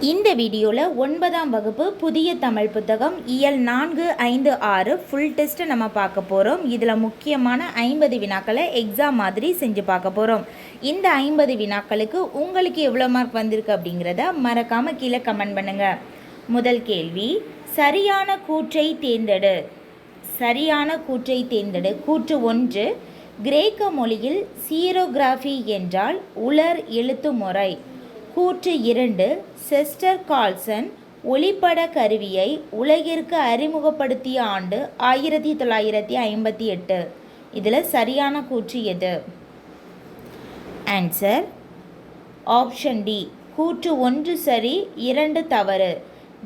இந்த வீடியோவில் 9ஆம் வகுப்பு புதிய தமிழ் புத்தகம் இயல் 4, 5, 6 ஃபுல் டெஸ்ட்டு நம்ம பார்க்க போகிறோம். இதில் முக்கியமான 50 வினாக்களை எக்ஸாம் மாதிரி செஞ்சு பார்க்க போகிறோம். இந்த 50 வினாக்களுக்கு உங்களுக்கு எவ்வளோ மார்க் வந்திருக்கு அப்படிங்கிறத மறக்காமல் கீழே கமெண்ட் பண்ணுங்கள். முதல் கேள்வி, சரியான கூற்றை தேர்ந்தெடு. சரியான கூற்றை தேர்ந்தெடு. கூற்று 1, கிரேக்க மொழியில் சீரோகிராஃபி என்றால் உலர் எழுத்து முறை. கூற்று 2, செஸ்டர் கால்சன் ஒளிப்பட கருவியை உலகிற்கு அறிமுகப்படுத்திய ஆண்டு 1958. இதில் சரியான கூற்று எது? Answer option D. கூற்று 1 சரி, 2 தவறு.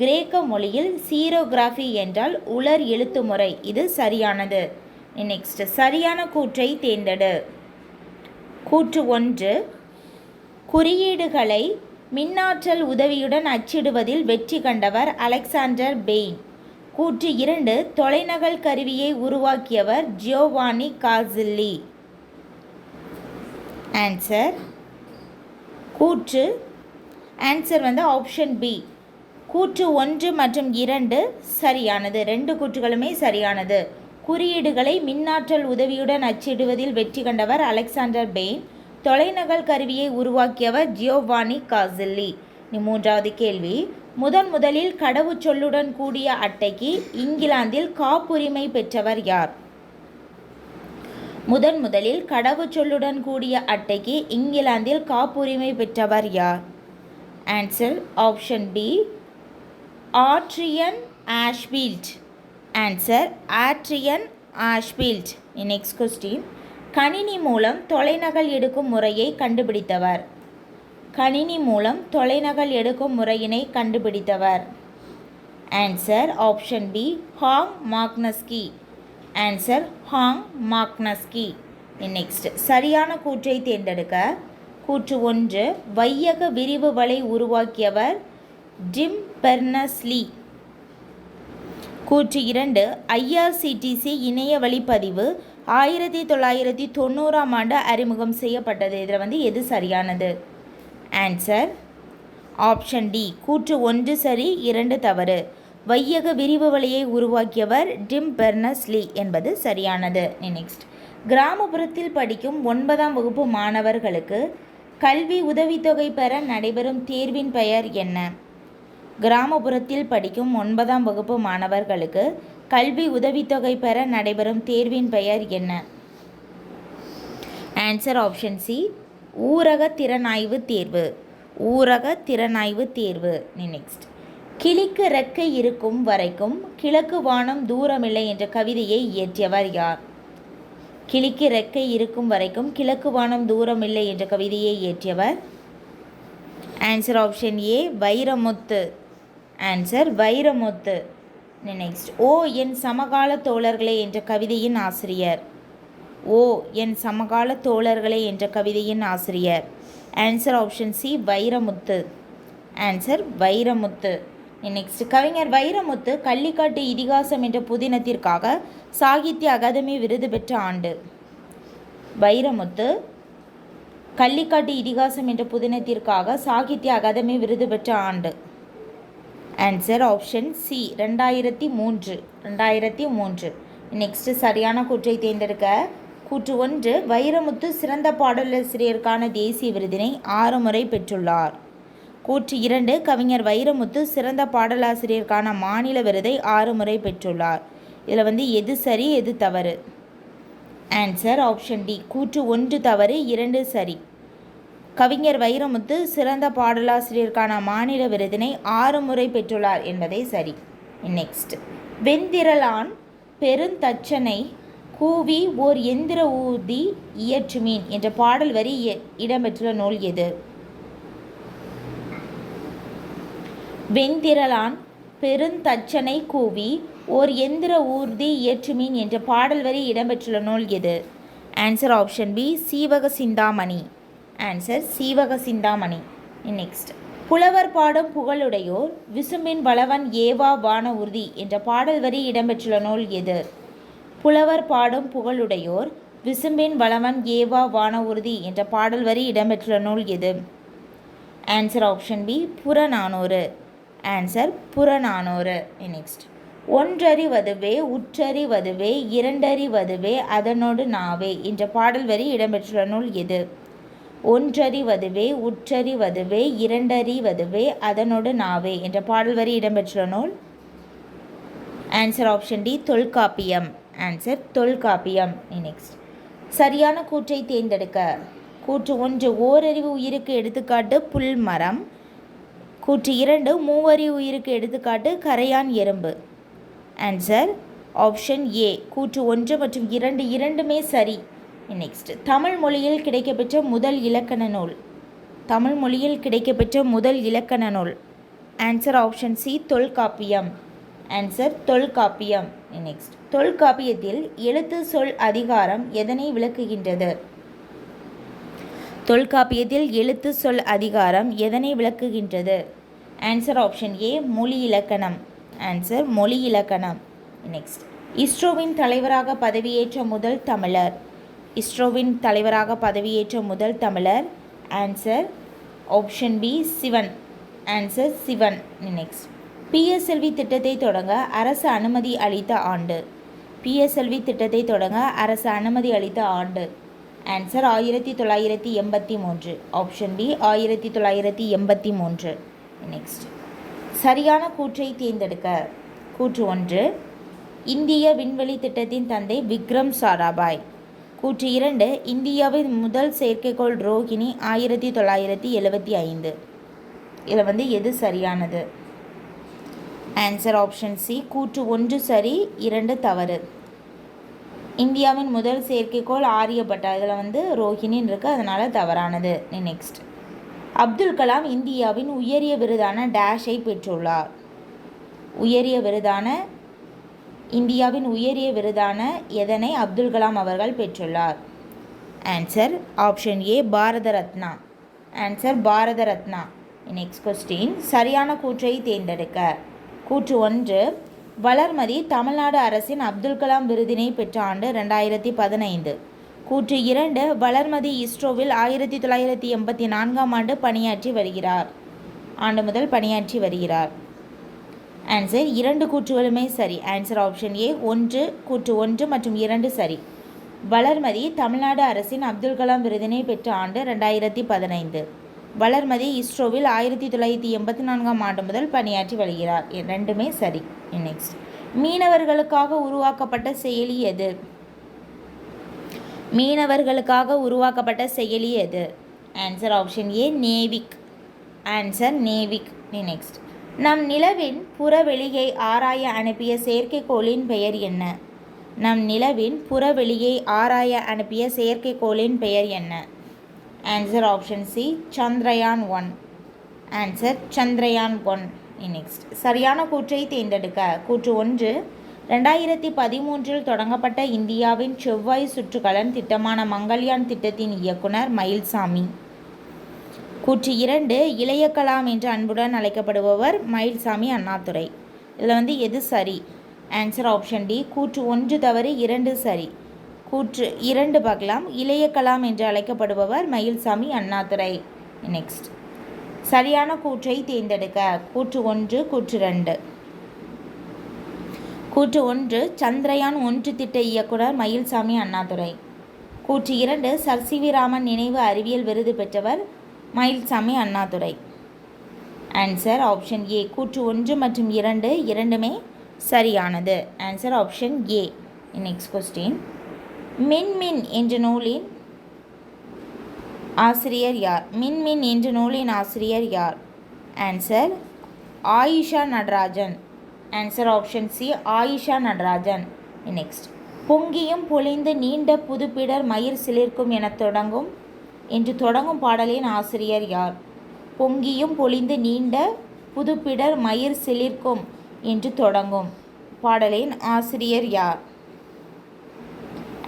கிரேக்க மொழியில் சீரோகிராஃபி என்றால் உலர் எழுத்து முறை. இது சரியானது. நெக்ஸ்ட், சரியான கூற்றை தேர்ந்தெடு. கூற்று 1, குறியீடுகளை மின்னாற்றல் உதவியுடன் அச்சிடுவதில் வெற்றி கண்டவர் அலெக்சாண்டர் பெயின். கூற்று 2, தொலைநகல் கருவியை உருவாக்கியவர் Giovanni Caselli. Answer option B. கூற்று 1 மற்றும் 2 சரியானது. 2 கூற்றுகளுமே சரியானது. குறியீடுகளை மின்னாற்றல் உதவியுடன் அச்சிடுவதில் வெற்றி கண்டவர் அலெக்சாண்டர் பெயின். தொலைநகல் கருவியை உருவாக்கியவர் ஜியோவானி காசில்லி. மூன்றாவது கேள்வி, முதலில் கடவுச்சொல்லுடன் கூடிய அட்டைக்கு இங்கிலாந்தில் காப்புரிமை பெற்றவர் யார்? முதலில் கடவுச்சொல்லுடன் கூடிய அட்டைக்கு இங்கிலாந்தில் காப்புரிமை பெற்றவர் யார்? Answer option B, Adrian Ashfield. Answer Adrian Ashfield. Next question, கணினி மூலம் தொலைநகல் எடுக்கும் முறையை கண்டுபிடித்தவர். கணினி மூலம் தொலைநகல் எடுக்கும் முறையினை கண்டுபிடித்தவர். ஆன்சர் ஆப்ஷன் பி, ஹாங் மாக்னஸ்கி. ஆன்சர் ஹாங் மாக்னஸ்கி. நெக்ஸ்ட், சரியான கூற்றை தேர்ந்தெடுக்க. கூற்று 1, வையக விரிவு வலை உருவாக்கியவர் டிம் பெர்னர்ஸ்-லீ. கூற்று 2, ஐஆர்சிடிசி இணைய வழிப்பதிவு 1990ஆம் ஆண்டு அறிமுகம் செய்யப்பட்டது. இதில் எது சரியானது? Answer option D. கூற்று 1 சரி, 2 தவறு. வையக விரிவு வலையை உருவாக்கியவர் டிம் பெர்னர்ஸ்-லீ என்பது சரியானது. நெக்ஸ்ட், கிராமப்புறத்தில் படிக்கும் 9ஆம் வகுப்பு மாணவர்களுக்கு கல்வி உதவித்தொகை பெற நடைபெறும் தேர்வின் பெயர் என்ன? கிராமப்புறத்தில் படிக்கும் 9ஆம் வகுப்பு மாணவர்களுக்கு கல்வி உதவித்தொகை பெற நடைபெறும் தேர்வின் பெயர் என்ன? ஆன்சர் ஆப்ஷன் சி, ஊரக திறனாய்வு தேர்வு. ஊரக திறனாய்வு தேர்வு. நெக்ஸ்ட், கிளிக்கு ரெக்கை இருக்கும் வரைக்கும் கிழக்கு வானம் தூரமில்லை என்ற கவிதையை இயற்றியவர் யார்? கிளிக்கு ரெக்கை இருக்கும் வரைக்கும் கிழக்கு வானம் தூரமில்லை என்ற கவிதையை இயற்றியவர். Answer option A, Vairamuthu. Answer Vairamuthu. Next, ஓ என் சமகால தோழர்களே என்ற கவிதையின் ஆசிரியர். ஓ என் சமகால தோழர்களே என்ற கவிதையின் ஆசிரியர். Answer option C, Vairamuthu. Answer Vairamuthu. Next, கவிஞர் வைரமுத்து கள்ளிக்காட்டு இதிகாசம் என்ற புதினத்திற்காக சாகித்ய அகாதமி விருது பெற்ற ஆண்டு. வைரமுத்து கள்ளிக்காட்டு இதிகாசம் என்ற புதினத்திற்காக சாகித்ய அகாதமி விருது பெற்ற ஆண்டு. Answer option C, 2003. நெக்ஸ்ட், சரியான கூற்றை தேர்ந்தெடுக்க. கூற்று 1, வைரமுத்து சிறந்த பாடலாசிரியருக்கான தேசிய விருதினை 6 முறை பெற்றுள்ளார். கூற்று 2, கவிஞர் வைரமுத்து சிறந்த பாடலாசிரியருக்கான மாநில விருதை 6 முறை பெற்றுள்ளார். இதில் எது சரி, எது தவறு? Answer option D. கூற்று 1 தவறு, 2 சரி. கவிஞர் வைரமுத்து சிறந்த பாடலாசிரியருக்கான மாநில விருதினை 6 முறை பெற்றுள்ளார் என்பதே சரி. நெக்ஸ்ட், வெண்திரளான் பெருந்தச்சனை கூவி ஓர் எந்திர ஊர்தி இயற்றுமீன் என்ற பாடல் வரி இடம்பெற்றுள்ள நூல் எது? வெண்திரளான் பெருந்தச்சனை கூவி ஓர் எந்திர ஊர்தி இயற்றுமீன் என்ற பாடல் வரி இடம்பெற்றுள்ள நூல் எது? Answer option B, Jivaka Chintamani. Answer Jivaka Chintamani. Next, புலவர் பாடும் புகழுடையோர் விசும்பின் வளவன் ஏவா வான உறுதி என்ற பாடல் வரி இடம்பெற்றுள்ள நூல் எது? புலவர் பாடும் புகழுடையோர் விசும்பின் வளவன் ஏவா வான உறுதி என்ற பாடல் வரி இடம்பெற்றுள்ள நூல் எது? Answer option B Purananuru. Answer Purananuru. Next, ஒன்றறிவதுவே உற்றறிவதுவே இரண்டறிவதுவே அதனோடு நாவே என்ற பாடல் வரி இடம்பெற்றுள்ள நூல் எது? ஒன்றறிவதுவே உற்றறிவதுவே இரண்டறிவதுவே அதனோடு நாவே என்ற பாடல் வரி இடம்பெற்றுள்ள நூல்? Answer option D Tolkappiyam. Answer Tolkappiyam. Next, சரியான கூற்றை தேர்ந்தெடுக்க. கூற்று 1 ஓரறிவு உயிருக்கு எடுத்துக்காட்டு புல் மரம். கூற்று 2 மூவறிவு உயிருக்கு எடுத்துக்காட்டு கரையான் எறும்பு. ஆன்சர் ஆப்ஷன் ஏ கூற்று 1 மற்றும் 2 இரண்டுமே சரி. நெக்ஸ்ட், தமிழ் மொழியில் கிடைக்கப்பெற்ற முதல் இலக்கண நூல். தமிழ் மொழியில் கிடைக்கப்பெற்ற முதல் இலக்கண நூல். Answer option C Tolkappiyam. Answer Tolkappiyam. Next, தொல்காப்பியத்தில் எழுத்து சொல் அதிகாரம் எதனை விளக்குகின்றது? தொல்காப்பியத்தில் எழுத்து சொல் அதிகாரம் எதனை விளக்குகின்றது? ஆன்சர் ஆப்ஷன் ஏ மொழி இலக்கணம். ஆன்சர் மொழி இலக்கணம். நெக்ஸ்ட், இஸ்ரோவின் தலைவராக பதவியேற்ற முதல் தமிழர். இஸ்ரோவின் தலைவராக பதவியேற்ற முதல் தமிழர். Answer option B Sivan. Answer Sivan. Next, PSLV திட்டத்தை தொடங்க அரசு அனுமதி அளித்த ஆண்டு. பிஎஸ்எல்வி திட்டத்தை தொடங்க அரசு அனுமதி அளித்த ஆண்டு. ஆன்சர் 1983. Option B 1983. நெக்ஸ்ட், சரியான கூற்றை தேர்ந்தெடுக்க. கூற்று 1 இந்திய விண்வெளி திட்டத்தின் தந்தை விக்ரம் சாராபாய். கூற்று 2 இந்தியாவின் முதல் செயற்கைக்கோள் ரோஹிணி 1975. இதில் எது சரியானது? ஆன்சர் ஆப்ஷன் சி கூற்று 1 சரி 2 தவறு. இந்தியாவின் முதல் செயற்கைக்கோள் ஆரியப்பட்டா. இதில் ரோஹிணின்னு இருக்குது, அதனால் தவறானது. நெக்ஸ்ட், அப்துல் கலாம் இந்தியாவின் உயரிய விருதான டேஷை பெற்றுள்ளார். உயரிய விருதான இந்தியாவின் உயரிய விருதான எதனை அப்துல் கலாம் அவர்கள் பெற்றுள்ளார்? Answer option A Bharat Ratna. Answer Bharat Ratna. Next question, சரியான கூற்றை தேர்ந்தெடுக்க. கூற்று 1 வளர்மதி தமிழ்நாடு அரசின் அப்துல் கலாம் விருதினை பெற்ற ஆண்டு 2015. கூற்று 2 வளர்மதி இஸ்ரோவில் 1984ஆம் ஆண்டு பணியாற்றி வருகிறார். ஆண்டு முதல் பணியாற்றி வருகிறார். ஆன்சர் 2 கூற்றுகளுமே சரி. ஆன்சர் ஆப்ஷன் ஏ கூற்று 1 மற்றும் 2 சரி. வளர்மதி தமிழ்நாடு அரசின் அப்துல் கலாம் விருதினை பெற்ற ஆண்டு 2015. வளர்மதி இஸ்ரோவில் 1984ஆம் ஆண்டு முதல் பணியாற்றி வருகிறார். ரெண்டுமே சரி. நெக்ஸ்ட், மீனவர்களுக்காக உருவாக்கப்பட்ட செயலி எது? மீனவர்களுக்காக உருவாக்கப்பட்ட செயலி எது? ஆன்சர் ஆப்ஷன் ஏ நேவிக். ஆன்சர் நேவிக். நெக்ஸ்ட், நம் நிலவின் புறவெளியை ஆராய அனுப்பிய செயற்கைக்கோளின் பெயர் என்ன? நம் நிலவின் புறவெளியை ஆராய அனுப்பிய செயற்கைக்கோளின் பெயர் என்ன? Answer option C Chandrayaan 1. Answer Chandrayaan 1. Next, சரியான கூற்றை தேர்ந்தெடுக்க. கூற்று 1 2013 தொடங்கப்பட்ட இந்தியாவின் செவ்வாய் சுற்றுகலன் திட்டமான மங்கள்யான் திட்டத்தின் இயக்குனர் மயில்சாமி. கூற்று 2 இளைய கலாம் என்று அன்புடன் அழைக்கப்படுபவர் மயில்சாமி அண்ணாதுரை. இதில் எது சரி? ஆன்சர் ஆப்ஷன் டி கூற்று 1 தவறு 2 சரி. கூற்று 2 பார்க்கலாம். இளைய கலாம் என்று அழைக்கப்படுபவர் மயில்சாமி அண்ணாதுரை. நெக்ஸ்ட், சரியான கூற்றை தேர்ந்தெடுக்க. கூற்று 1 கூற்று 2. கூற்று 1 சந்திரயான் 1 திட்ட இயக்குனர் மயில்சாமி அண்ணாதுரை. கூற்று 2 சர் சி வி ராமன் நினைவு அறிவியல் விருது பெற்றவர் Mayilsamy Annadurai. Answer option A கூற்று 1 மற்றும் 2 இரண்டுமே சரியானது. Answer option A. Next question, Minmin என்ற நூலின் ஆசிரியர் யார்? மின்மின் என்ற நூலின் ஆசிரியர் யார்? Answer Ayesha Natarajan. Answer option C Ayesha Natarajan. Next, பொங்கியும் பொழிந்து நீண்ட புதுப்பிடர் மயிர் சிலிர்க்கும் என தொடங்கும் பாடலின் ஆசிரியர் யார்? பொங்கியும் பொழிந்து நீண்ட புதுப்பிடர் மயிர் சிலிர்க்கும் என்று தொடங்கும் பாடலின் ஆசிரியர் யார்?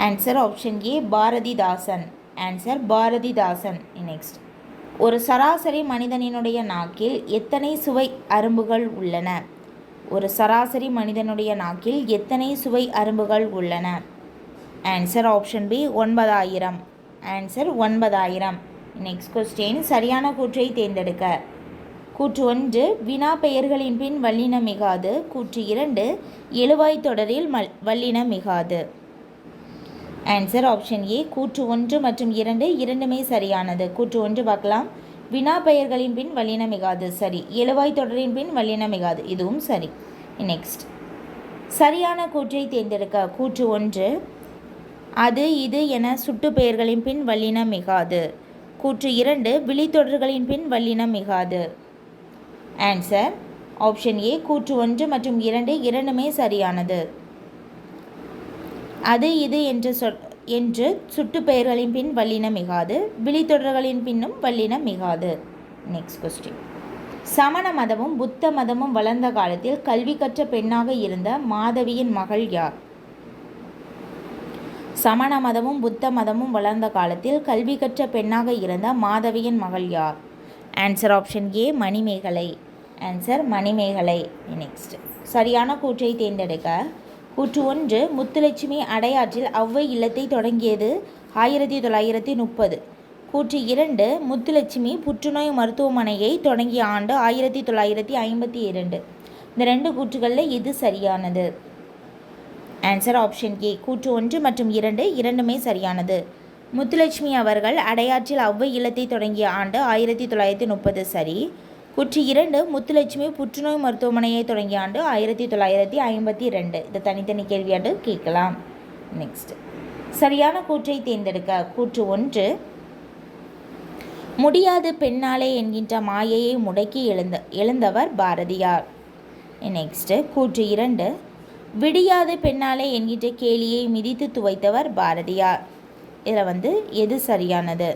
ஆன்சர் ஆப்ஷன் ஏ பாரதிதாசன். ஆன்சர் பாரதிதாசன். நெக்ஸ்ட், ஒரு சராசரி மனிதனினுடைய நாக்கில் எத்தனை சுவை அரும்புகள் உள்ளன? ஒரு சராசரி மனிதனுடைய நாக்கில் எத்தனை சுவை அரும்புகள் உள்ளன? Answer option B 9000. Answer 9000. Next question சரியான கூற்றை தேர்ந்தெடுக்க. கூற்று 1 வினா பெயர்களின் பின் வல்லினம் மிகாது. கூற்று 2 எழுவாய் தொடரில் வல்லினம் மிகாது. Answer option A. கூற்று 1 மற்றும் 2 இரண்டுமே சரியானது. கூற்று 1 பார்க்கலாம். வினா பெயர்களின் பின் வல்லினம் மிகாது சரி. எழுவாய் தொடரின் பின் வல்லினம் மிகாது இதுவும் சரி. நெக்ஸ்ட் சரியான கூற்றை தேர்ந்தெடுக்க. கூற்று 1 அது இது என சுட்டு பெயர்களின் பின் வல்லினம் மிகாது. கூற்று 2 விழித்தொடர்களின் பின் வல்லினம் மிகாது. Answer option A. கூற்று 1 மற்றும் 2 இரண்டுமே சரியானது. அது இது என்று சுட்டு பெயர்களின் பின் வல்லினம் மிகாது. விழித்தொடர்களின் பின்னும் வல்லினம் மிகாது. நெக்ஸ்ட் கொஸ்டின் சமண மதமும் புத்த மதமும் வளர்ந்த காலத்தில் கல்வி கற்ற பெண்ணாக இருந்த மாதவியின் மகள் யார்? சமண மதமும் புத்த மதமும் வளர்ந்த காலத்தில் கல்வி கற்ற பெண்ணாக இருந்த மாதவியின் மகள் யார்? Answer option A. Manimekalai. Answer Manimekalai. Next சரியான கூற்றை தேர்ந்தெடுக்க. கூற்று 1 முத்துலட்சுமி அடையாற்றில் ஔவை இல்லத்தை தொடங்கியது 1930. கூற்று 2 முத்துலட்சுமி புற்றுநோய் மருத்துவமனையை தொடங்கிய ஆண்டு 1952. இந்த 2 கூற்றுகளில் எது சரியானது? Answer option A. கூற்று 1 மற்றும் 2 இரண்டுமே சரியானது. முத்துலட்சுமி அவர்கள் அடையாற்றில் ஔவை இல்லத்தை தொடங்கிய ஆண்டு 1930 சரி. கூற்று 2 முத்துலட்சுமி புற்றுநோய் மருத்துவமனையை தொடங்கிய ஆண்டு 1952. இது தனித்தனி கேள்வியாட்டு கேட்கலாம். நெக்ஸ்ட் சரியான கூற்றை தேர்ந்தெடுக்க. கூற்று 1 முடியாது பெண்ணாலே என்கின்ற மாயையை முடக்கி எழுந்தவர் பாரதியார். நெக்ஸ்ட் கூற்று 2 விடியாது பெண்ணாலே என்கின்ற கேலியை மிதித்து துவைத்தவர் பாரதியார். இதில் எது சரியானது?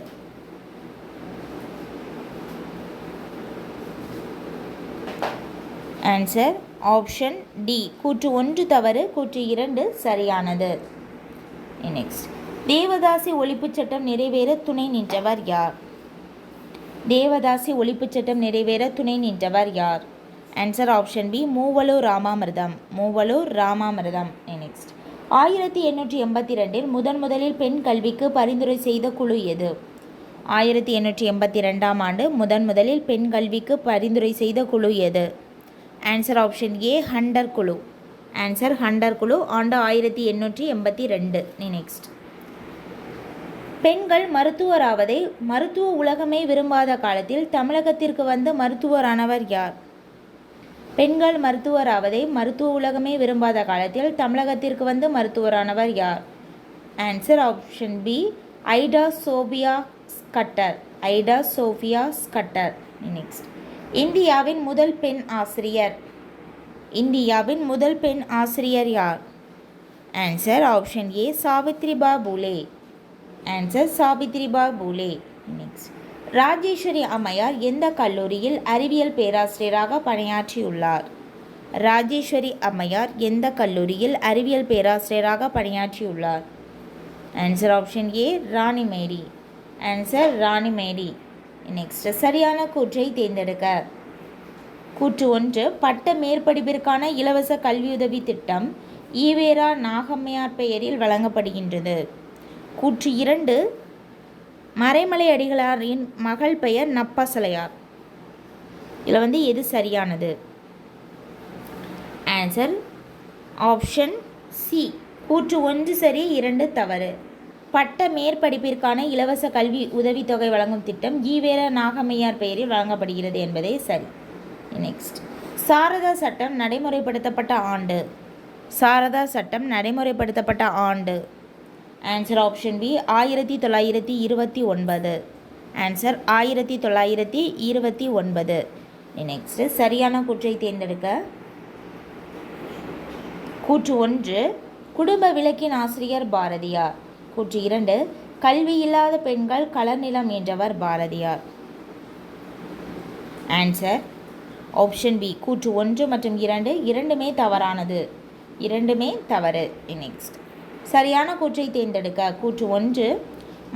Answer option D. கூற்று 1 தவறு. கூற்று 2 சரியானது. நெக்ஸ்ட் தேவதாசி ஒழிப்புச் சட்டம் நிறைவேற துணை நின்றவர் யார்? தேவதாசி ஒழிப்புச் சட்டம் நிறைவேற துணை நின்றவர் யார்? Answer option B. Moovalur Ramamirtham. Moovalur Ramamirtham. Next 1882 முதலில் பெண் கல்விக்கு பரிந்துரை செய்த குழு எது? 1882 ஆண்டு முதலில் பெண் கல்விக்கு பரிந்துரை செய்த குழு எது? ஆன்சர் ஆப்ஷன் ஏ. ஹண்டர் குழு. ஆன்சர் ஹண்டர் குழு. ஆண்டு 1882. நெக்ஸ்ட் பெண்கள் மருத்துவராவதை மருத்துவ உலகமே விரும்பாத காலத்தில் தமிழகத்திற்கு வந்து மருத்துவரானவர் யார்? பெண்கள் மருத்துவராவதை மருத்துவ உலகமே விரும்பாத காலத்தில் தமிழகத்திற்கு வந்து மருத்துவரானவர் யார்? Answer option B. Ida Sophia Scudder. Ida Sophia Scudder. Next இந்தியாவின் முதல் பெண் ஆசிரியர். இந்தியாவின் முதல் பெண் ஆசிரியர் யார்? Answer option A. Savitribai Phule. Answer Savitribai Phule. Next Rajeswari அம்மையார் எந்த கல்லூரியில் அறிவியல் பேராசிரியராக பணியாற்றியுள்ளார்? ராஜேஸ்வரி அம்மையார் எந்த கல்லூரியில் அறிவியல் பேராசிரியராக பணியாற்றியுள்ளார்? Answer option A. Rani Mary. Answer Rani Mary. Next சரியான கூற்றை தேர்ந்தெடுக்க. கூற்று 1 பட்ட மேற்படிப்பிற்கான இலவச கல்வியுதவி திட்டம் ஈவேரா நாகம்மையார் பெயரில் வழங்கப்படுகின்றது. கூற்று 2 மறைமலை அடிகளாரின் மகள் பெயர் நப்பசலையார். இதில் எது சரியானது? Answer option C. கூற்று 1 சரி 2 தவறு. பட்ட மேற்படிப்பிற்கான இலவச கல்வி உதவித்தொகை வழங்கும் திட்டம் ஈவேரா நாகம்மையார் பெயரில் வழங்கப்படுகிறது என்பதே சரி. நெக்ஸ்ட் சாரதா சட்டம் நடைமுறைப்படுத்தப்பட்ட ஆண்டு. சாரதா சட்டம் நடைமுறைப்படுத்தப்பட்ட ஆண்டு. Answer option B. 1929. Answer 1929. Next சரியான கூற்றை தேர்ந்தெடுக்க. கூற்று 1 குடும்ப விளக்கின் ஆசிரியர் பாரதியார். கூற்று 2 கல்வி இல்லாத பெண்கள் கலர்நிலம் என்றவர் பாரதியார். Answer option B. கூற்று 1 மற்றும் 2 இரண்டுமே தவறானது. இரண்டுமே தவறு. நெக்ஸ்ட் சரியான கூற்றை தேர்ந்தெடுக்க. கூற்று 1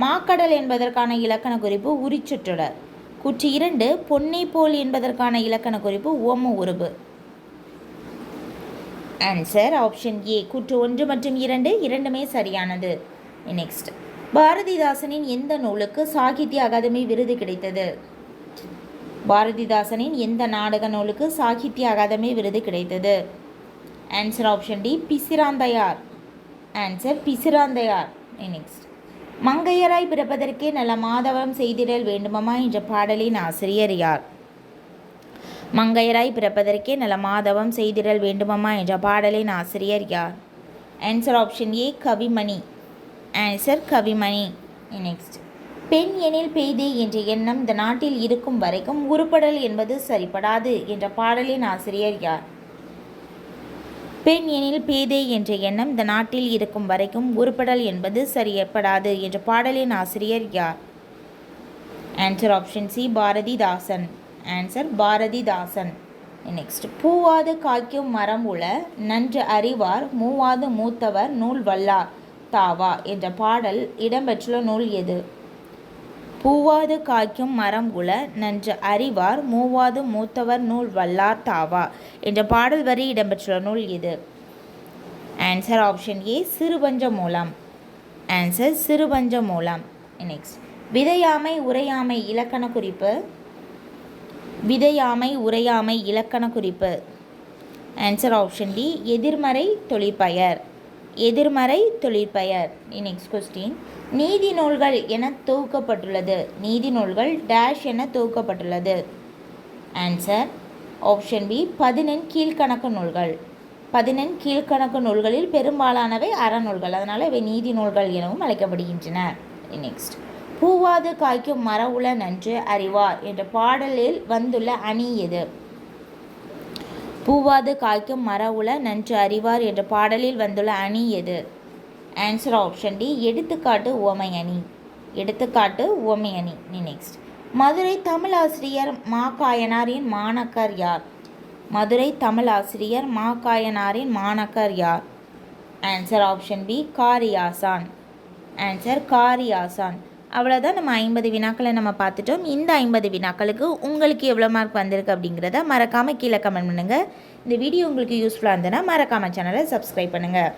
மாக்கடல் என்பதற்கான இலக்கண குறிப்பு உரிச்சொற்றொடர். கூற்று 2 பொன்னை போல் என்பதற்கான இலக்கண குறிப்பு உவம உருபு. Answer option A. கூற்று 1 மற்றும் 2 இரண்டுமே சரியானது. நெக்ஸ்ட் பாரதிதாசனின் எந்த நூலுக்கு சாகித்ய அகாதமி விருது கிடைத்தது? பாரதிதாசனின் எந்த நாடக நூலுக்கு சாகித்ய அகாதமி விருது கிடைத்தது? Answer option D, Pisiranthaiyar. Answer Pisiranthaiyar. Next, மங்கையராய் பிறப்பதற்கே நல்ல மாதவம் செய்திடல் வேண்டுமம்மா என்ற பாடலின் ஆசிரியர் யார்? மங்கையராய் பிறப்பதற்கே நல்ல மாதவம் செய்திடல் வேண்டுமம்மா என்ற பாடலின் ஆசிரியர் யார்? ஆன்சர் ஆப்ஷன் ஏ, கவிமணி. ஆன்சர் கவிமணி. நெக்ஸ்ட், பெண் எனில் பெய்தே என்ற எண்ணம் இந்த நாட்டில் இருக்கும் வரைக்கும் உருப்படல் என்பது சரிப்படாது என்ற பாடலின் ஆசிரியர் யார்? பெண் எனில் பேதை என்ற எண்ணம் இந்த நாட்டில் இருக்கும் வரைக்கும் உருப்படல் என்பது சரியப்படாது என்ற பாடலின் ஆசிரியர் யார்? Answer option C, Bharathidasan. Answer Bharathidasan. Next, பூவாது காய்க்கும் மரம் உள நன்று அறிவார் மூவாது மூத்தவர் நூல் வல்லார் தாவா என்ற பாடல் இடம்பெற்றுள்ள நூல் எது? பூவாது காய்க்கும் மரம் உள நன்று அறிவார் மூவாது மூத்தவர் நூல் வல்லார் தாவா என்ற பாடல் வரி இடம்பெற்றுள்ள நூல் எது? Answer option A, Sirupanchamoolam. Answer Sirupanchamoolam. Next, விதையாமை உரையாமை இலக்கண குறிப்பு. விதையாமை உரையாமை இலக்கண குறிப்பு. ஆன்சர் ஆப்ஷன் டி, எதிர்மறை தொழிற்பெயர். எதிர்மறை தொழிற்பெயர். நெக்ஸ்ட் கொஸ்டின், நீதி நூல்கள் என தொகுக்கப்பட்டுள்ளது. நீதி நூல்கள் டேஷ் என தொகுக்கப்பட்டுள்ளது. ஆன்சர் ஆப்ஷன் பி, 14 கீழ்கணக்கு நூல்கள். 14 கீழ்கணக்கு நூல்களில் பெரும்பாலானவை அறநூல்கள், அதனால் இவை நீதி நூல்கள் எனவும் அழைக்கப்படுகின்றன. நெக்ஸ்ட், பூவாது காய்க்கும் மர உள நன்று அறிவார் என்ற பாடலில் வந்துள்ள அணி எது? பூவாது காய்க்கும் மர உள நன்று அறிவார் என்ற பாடலில் வந்துள்ள அணி எது? ஆன்சர் ஆப்ஷன் டி, எடுத்துக்காட்டு உவமை அணி. எடுத்துக்காட்டு உவமை அணி. நெக்ஸ்ட், மதுரை தமிழாசிரியர் மா. காயனாரின் மாணக்கர் யார்? மதுரை தமிழாசிரியர் மா. காயனாரின் மாணக்கர் யார்? Answer option B, Kariyasan. Answer Kariyasan. அவ்வளோதான், நம்ம 50 வினாக்களை நம்ம பார்த்துட்டோம். இந்த 50 வினாக்களுக்கு உங்களுக்கு எவ்வளோ மார்க் வந்திருக்கு அப்படிங்கிறத மறக்காமல் கீழே கமெண்ட் பண்ணுங்கள். இந்த வீடியோ உங்களுக்கு யூஸ்ஃபுல்லாக இருந்ததுன்னா மறக்காமல் சேனலை சப்ஸ்கிரைப் பண்ணுங்கள்.